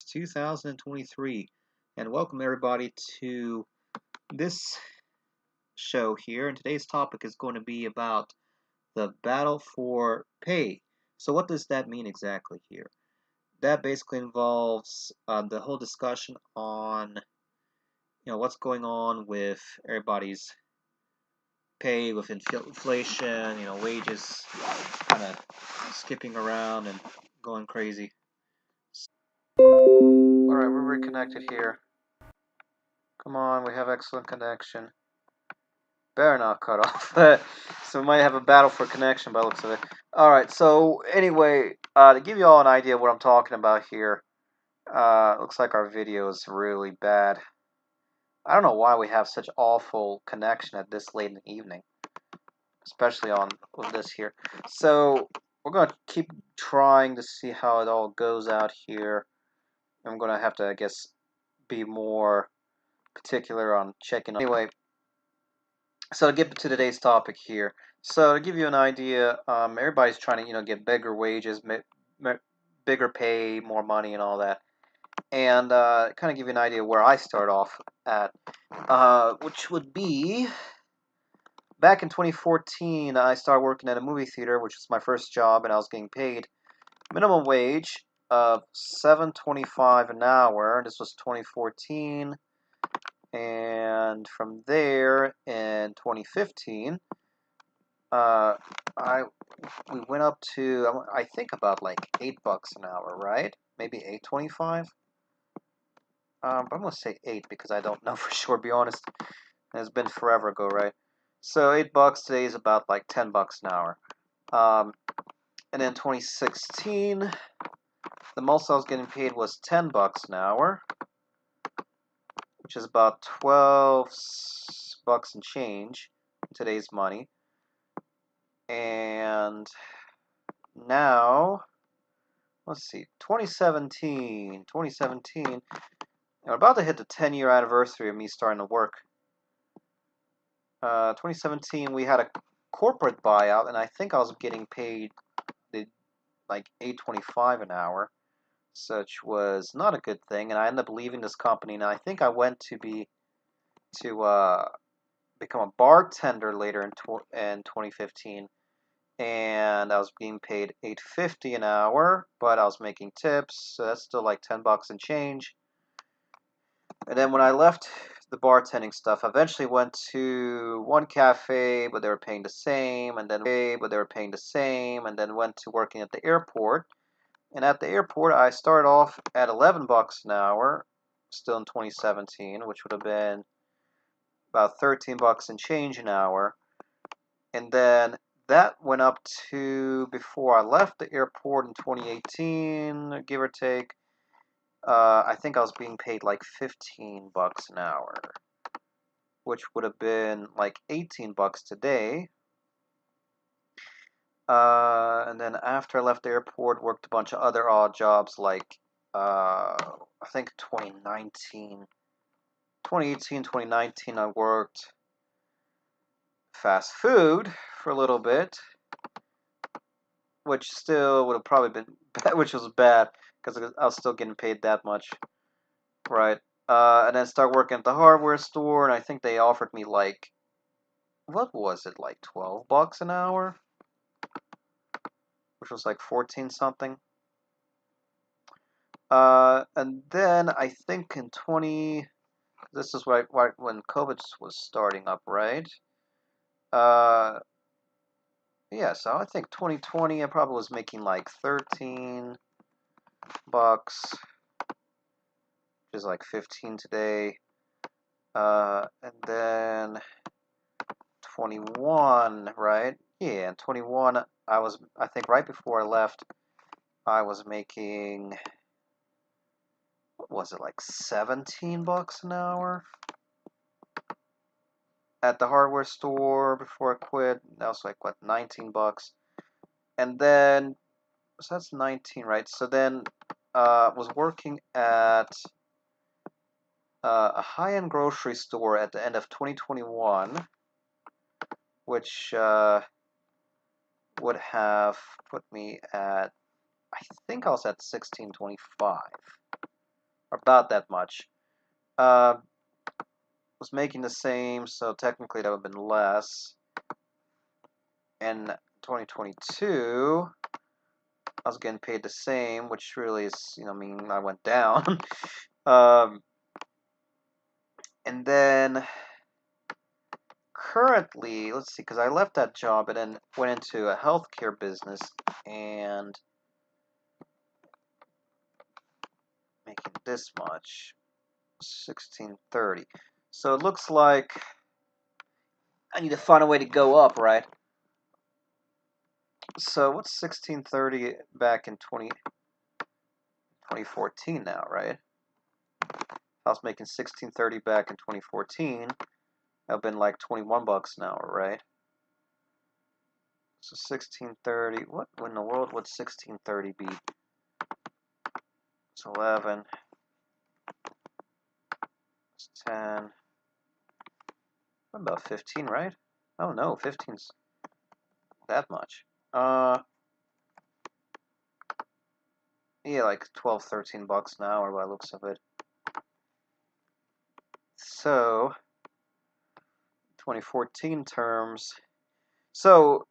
2023, and welcome everybody to this show here. And today's topic is going to be about the battle for pay. So, what does that mean exactly here? That basically involves the whole discussion on what's going on with everybody's pay with inflation, wages kind of skipping around and going crazy. Alright, we're reconnected here. Come on, we have excellent connection. Better not cut off. So we might have a battle for connection by the looks of it. Alright, so anyway, to give you all an idea of what I'm talking about here, looks like our video is really bad. I don't know why we have such awful connection at this late in the evening, especially on with this here. So we're going to keep trying to see how it all goes out here. I'm going to have to, I guess, be more particular on checking. Anyway, so to get to today's topic here. So to give you an idea, everybody's trying to get bigger wages, bigger pay, more money, and all that. And kind of give you an idea where I start off at, which would be back in 2014. I started working at a movie theater, which was my first job, and I was getting paid minimum wage of $7.25 an hour. This was 2014. And from there, in 2015, we went up to, I think, about like $8 an hour, right? Maybe $8.25. But I'm gonna say 8 because I don't know for sure. Be honest, it's been forever ago, right? So $8 today is about like $10 an hour. And then 2016, the most I was getting paid was $10 an hour, which is about 12 bucks and change in today's money. And now, let's see, 2017, we're about to hit the 10-year anniversary of me starting to work. 2017, we had a corporate buyout, and I think I was getting paid like $8.25 an hour, which was not a good thing. And I ended up leaving this company, and I think I went to become a bartender later in 2015. And I was being paid $8.50 an hour, but I was making tips, so that's still like $10 and change. And then when I left the bartending stuff, I eventually went to one cafe, but they were paying the same, and then went to working at the airport. And at the airport, I started off at $11 an hour, still in 2017, which would have been about $13 and change an hour. And then that went up to, before I left the airport in 2018, give or take, I think I was being paid like $15 an hour, which would have been like $18 today. And then after I left the airport, worked a bunch of other odd jobs like, I think 2018, 2019, I worked fast food for a little bit, which still would have probably been which was bad because I was still getting paid that much, right? And then start working at the hardware store, and I think they offered me like, what was it, like $12 an hour, which was like 14 something. And then I think in this is right when COVID was starting up, right? Yeah, so I think 2020 I probably was making like $13, which is like 15 today. And then 21, right? Yeah, and 21, I think right before I left, I was making, what was it, like $17 an hour at the hardware store before I quit. That was like, what, $19. And then, so that's 19, right? So then, was working at a high-end grocery store at the end of 2021, which would have put me at, I think I was at $16.25. about that much. Was making the same, so technically that would have been less. And 2022, I was getting paid the same, which really is, you know, mean I went down. And then currently, let's see, because I left that job and then went into a healthcare business and making this much, 1630. So it looks like I need to find a way to go up, right? So what's 1630 back in 2014 now, right? I was making 1630 back in 2014. That would have been like 21 bucks an hour, right? So 1630. What in the world would 1630 be? It's 11. It's 10. What about 15, right? Oh no, 15's that much. Yeah, like 12, 13 bucks an hour by the looks of it. So 2014 terms. So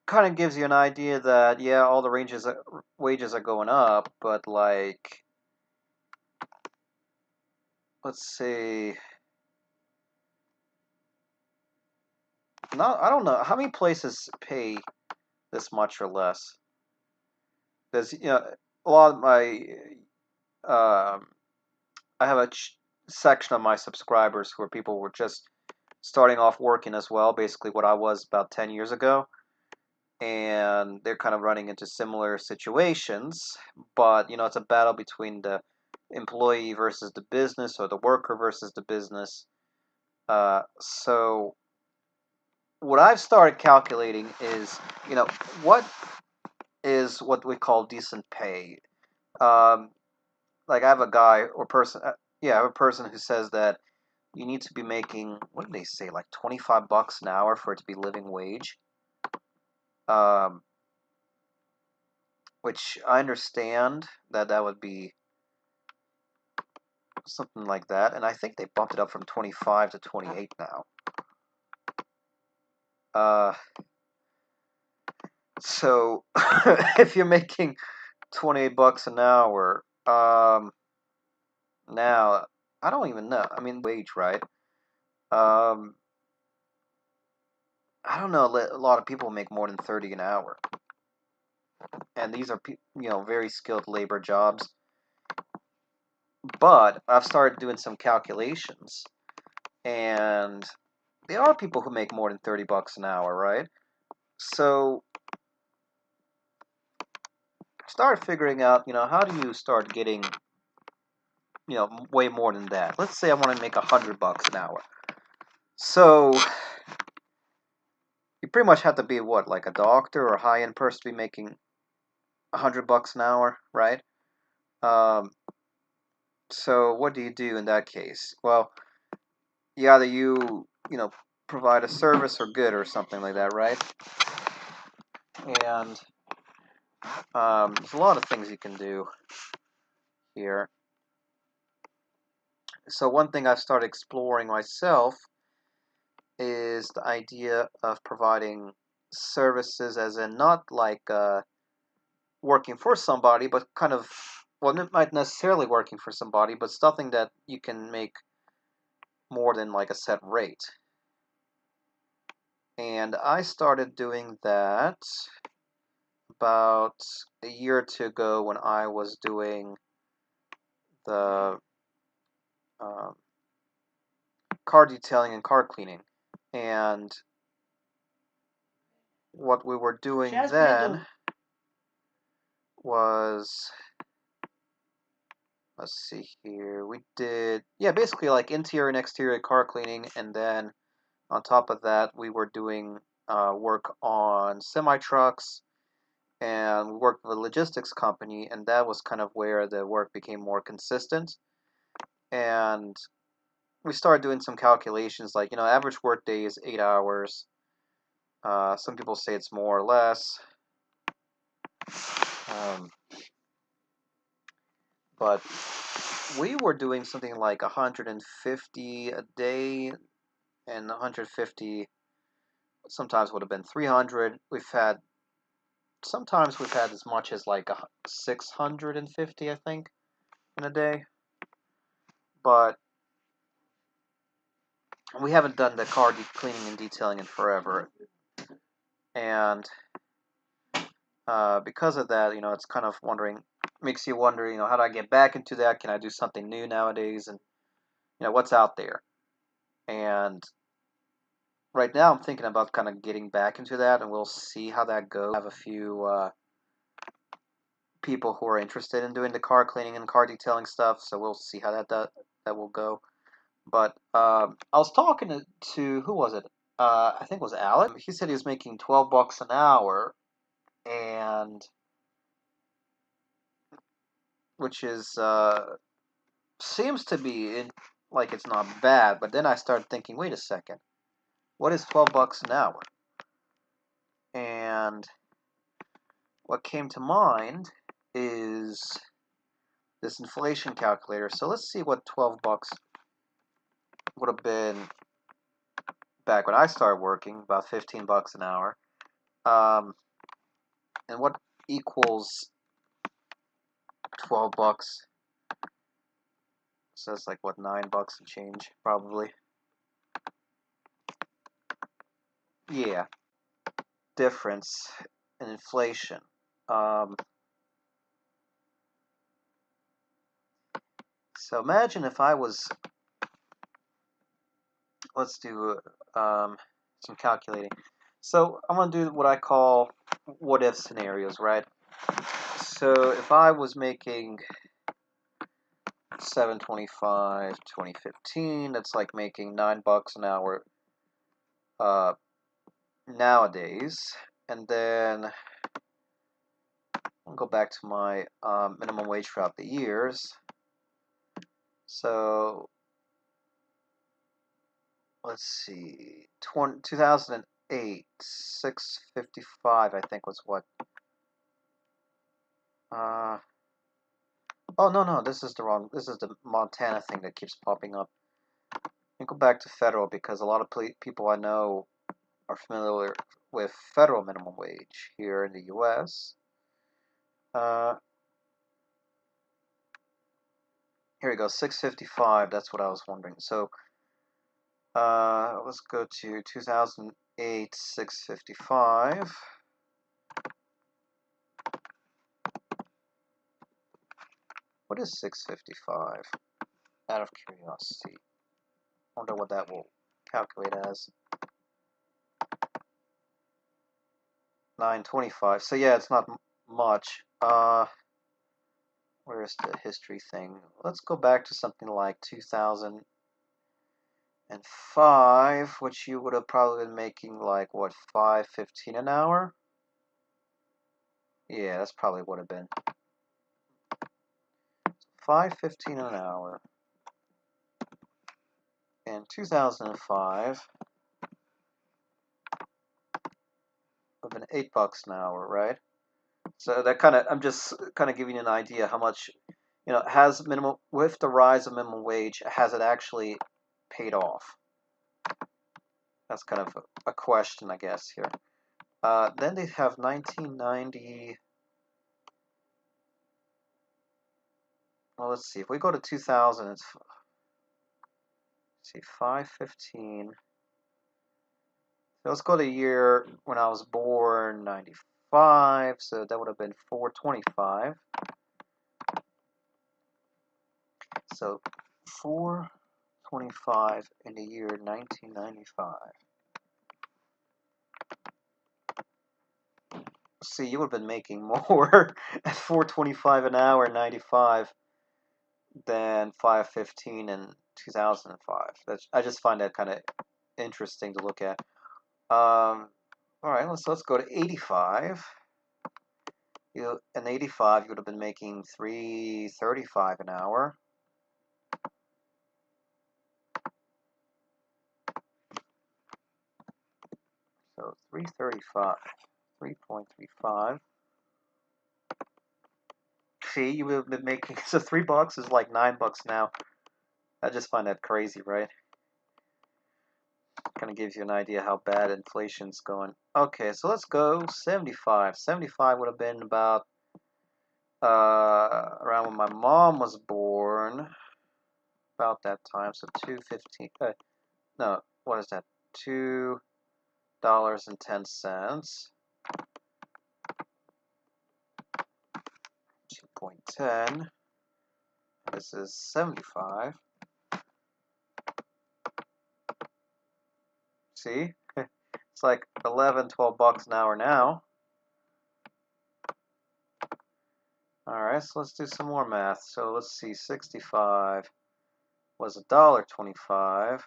kind of gives you an idea that yeah, all the wages are going up, but like let's see. I don't know how many places pay this much or less. There's you know a lot of my I have a section of my subscribers who are people who were just starting off working as well, basically what I was about 10 years ago, and they're kind of running into similar situations, but you know it's a battle between the employee versus the business or the worker versus the business. So what I've started calculating is, you know, what is what we call decent pay. Um, like I have a guy or person, yeah, I have a person who says that you need to be making, what did they say, like 25 bucks an hour for it to be living wage. Um, which I understand that that would be something like that, and I think they bumped it up from 25 to 28 now. So if you're making 28 bucks an hour, now I don't even know. I mean, wage, right? Um, I don't know. A lot of people make more than 30 an hour, and these are you know very skilled labor jobs. But I've started doing some calculations, and there are people who make more than 30 bucks an hour, right? So start figuring out, you know, how do you start getting, you know, way more than that? Let's say I want to make 100 bucks an hour. So you pretty much have to be what, like a doctor or a high-end person to be making 100 bucks an hour, right? Um, so what do you do in that case? Well, either you know, provide a service or good or something like that, right? And there's a lot of things you can do here. So one thing I've started exploring myself is the idea of providing services, as in not like working for somebody, but kind of, well, not necessarily working for somebody, but something that you can make more than like a set rate. And I started doing that about a year or two ago when I was doing the car detailing and car cleaning. And what we were doing then was, let's see here, we did, yeah, basically like interior and exterior car cleaning, and then on top of that we were doing work on semi-trucks, and we worked with a logistics company, and that was kind of where the work became more consistent. And we started doing some calculations, like, you know, average work day is 8 hours. Some people say it's more or less. But we were doing something like 150 a day, and 150 sometimes would have been 300. Sometimes we've had as much as like 650, I think, in a day. But we haven't done the car cleaning and detailing in forever, and because of that, it's kind of makes you wonder, how do I get back into that? Can I do something new nowadays? And what's out there? And right now, I'm thinking about kind of getting back into that, and we'll see how that goes. I have a few people who are interested in doing the car cleaning and car detailing stuff, so we'll see how that will go. But I was talking to who was it? I think it was Alex. He said he was making $12 an hour, and which is seems to be like it's not bad. But then I started thinking, wait a second, what is $12 an hour? And what came to mind is this inflation calculator. So let's see what $12 would have been back when I started working, about $15 an hour. And what equals $12? So that's like what, $9 and change, probably. Yeah, difference in inflation. So imagine if I was, let's do some calculating. So I'm going to do what I call what if scenarios, right? So if I was making $7.25 2015, that's like making $9 an hour nowadays. And then I'll go back to my minimum wage throughout the years. So let's see, 2008, 655, I think was what. Oh no, this is the Montana thing that keeps popping up. Let me go back to federal because a lot of people I know are familiar with federal minimum wage here in the U.S. Here we go, 655. That's what I was wondering. So let's go to 2008, 655. What is 655? Out of curiosity. Wonder what that will calculate as. 925. So yeah, it's not much. Where's the history thing? Let's go back to something like 2005, which you would have probably been making like what, $5.15 an hour? Yeah, that's probably would have been $5.15 an hour. In 2005, would have been $8 an hour, right? So that I'm just kind of giving you an idea how much, has with the rise of minimum wage, has it actually paid off? That's kind of a question, I guess, here. Then they have 1990. Well, let's see. If we go to 2000, let's see, 515. So let's go to the year when I was born, 95. So that would have been 425. So 425 in the year 1995. See, you would have been making more at 425 an hour in 95 than 515 in 2005. I just find that kind of interesting to look at. All right, let's go to 85. In 85, you would have been making 335 an hour. So 335, 3.35. see, you would have been making, so $3 is like $9 now. I just find that crazy, right? Kind of gives you an idea how bad inflation's going. Okay, so let's go 75. 75 would have been about around when my mom was born, about that time. So 215. No, what is that? $2.10. 2.10. This is 75. See? It's like 11, $12 an hour now. Alright, so let's do some more math. So let's see, 65 was $1.25.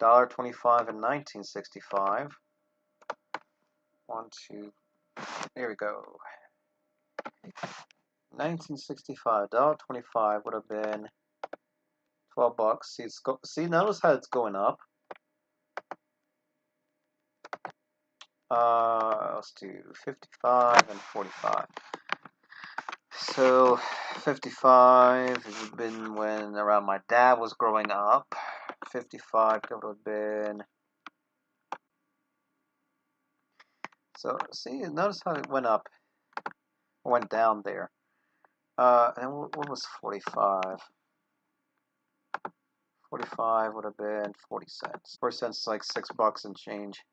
$1.25 in 1965. 1, 2, there we go. 1965, $1.25 would have been $12. See, notice how it's going up. Let's do 55 and 45. So 55 would have been when around my dad was growing up. 55 would have been. So see, notice how it went up, went down there. And what was 45? 45 would have been 40 cents. 40 cents is like $6 and change.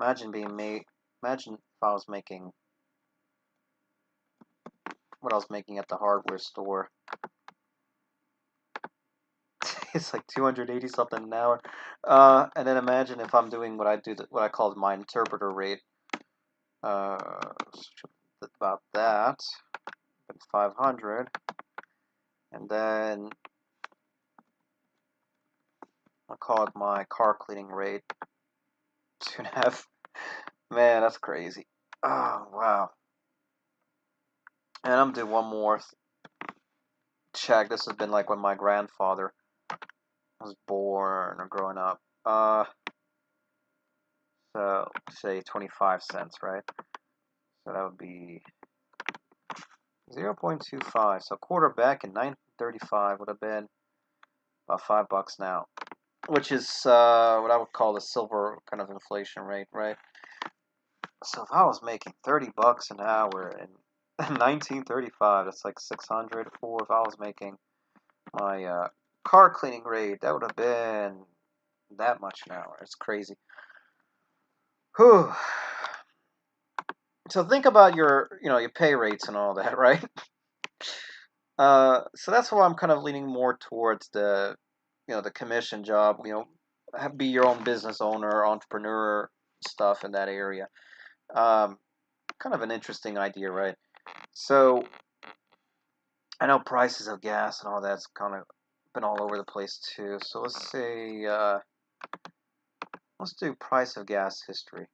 Imagine if I was making what I was making at the hardware store. It's like 280 something an hour. And then imagine if I'm doing what I called my interpreter rate. About that. 500. And then I'll call it my car cleaning rate. 2.5. Man, that's crazy. Oh, wow. And I'm gonna do one more check. This has been like when my grandfather was born or growing up. So say 25 cents, right? So that would be 0.25. So quarter back in 1935 would have been about $5 now, which is what I would call the silver kind of inflation rate, right? So if I was making $30 an hour in 1935, that's like 600. Or if I was making my car cleaning rate, that would have been that much an hour. It's crazy. Whew. So think about your pay rates and all that, right? So that's why I'm kind of leaning more towards the commission job. Be your own business owner, entrepreneur stuff in that area. Kind of an interesting idea, right? So I know prices of gas and all that's kind of been all over the place too. So let's say let's do price of gas history.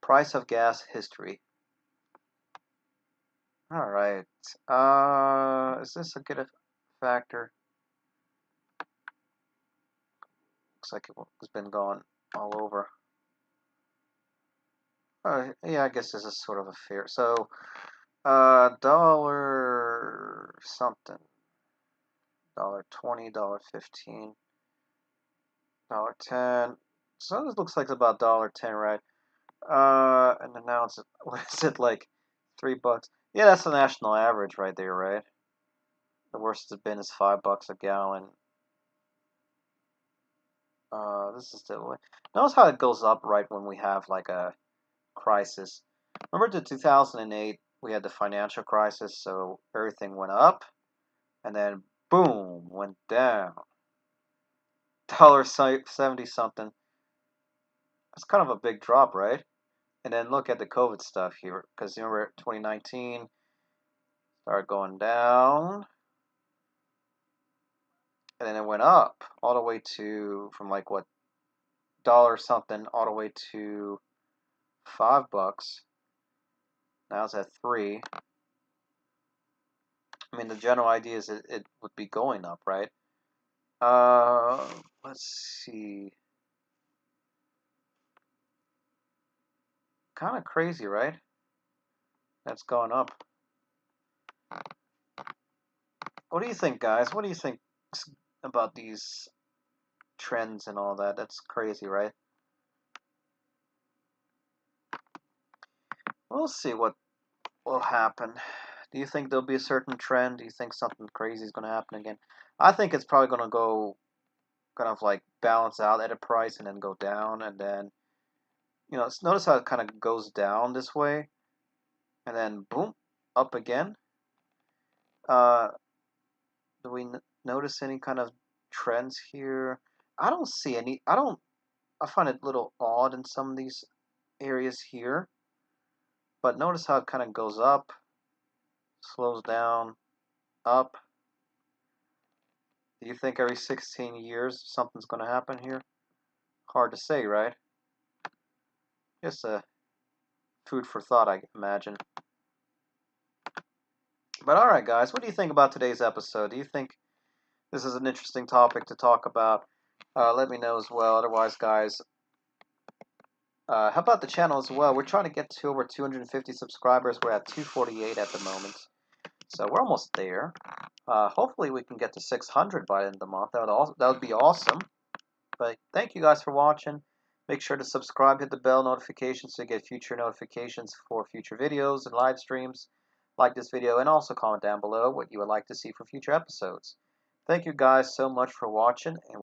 Price of gas history. All right. Is this a good factor? Looks like it's been gone all over. Yeah, I guess this is sort of a fair. So, dollar something, $1.20, $1.15, $1.10. So this looks like it's about $1.10, right? And then now it's what is it like, $3? Yeah, that's the national average right there, right? The worst it's been is $5 a gallon. This is the way. Notice how it goes up right when we have like a crisis. Remember the 2008, we had the financial crisis, so everything went up, and then boom, went down. $1.70 something. That's kind of a big drop, right? And then look at the COVID stuff here, because remember 2019 started going down, and then it went up all the way to from like what dollar something all the way to $5. Now it's at 3. I mean, the general idea is it would be going up, right? Let's see. Kind of crazy, right? That's gone up. What do you think, guys? What do you think about these trends and all that? That's crazy, right? We'll see what will happen. Do you think there'll be a certain trend? Do you think something crazy is going to happen again? I think it's probably going to go kind of like balance out at a price and then go down, and then notice how it kind of goes down this way and then boom, up again. uh do we notice any kind of trends here? I don't see any. I find it a little odd in some of these areas here, but notice how it kind of goes up, slows down, up. Do you think every 16 years something's going to happen here? Hard to say, right? Just a food for thought, I imagine. But alright, guys, what do you think about today's episode? Do you think this is an interesting topic to talk about? Let me know as well. Otherwise, guys, how about the channel as well? We're trying to get to over 250 subscribers. We're at 248 at the moment. So we're almost there. Hopefully we can get to 600 by the end of the month. That would be awesome. But thank you guys for watching. Make sure to subscribe, hit the bell notifications to get future notifications for future videos and live streams. Like this video and also comment down below what you would like to see for future episodes. Thank you guys so much for watching, and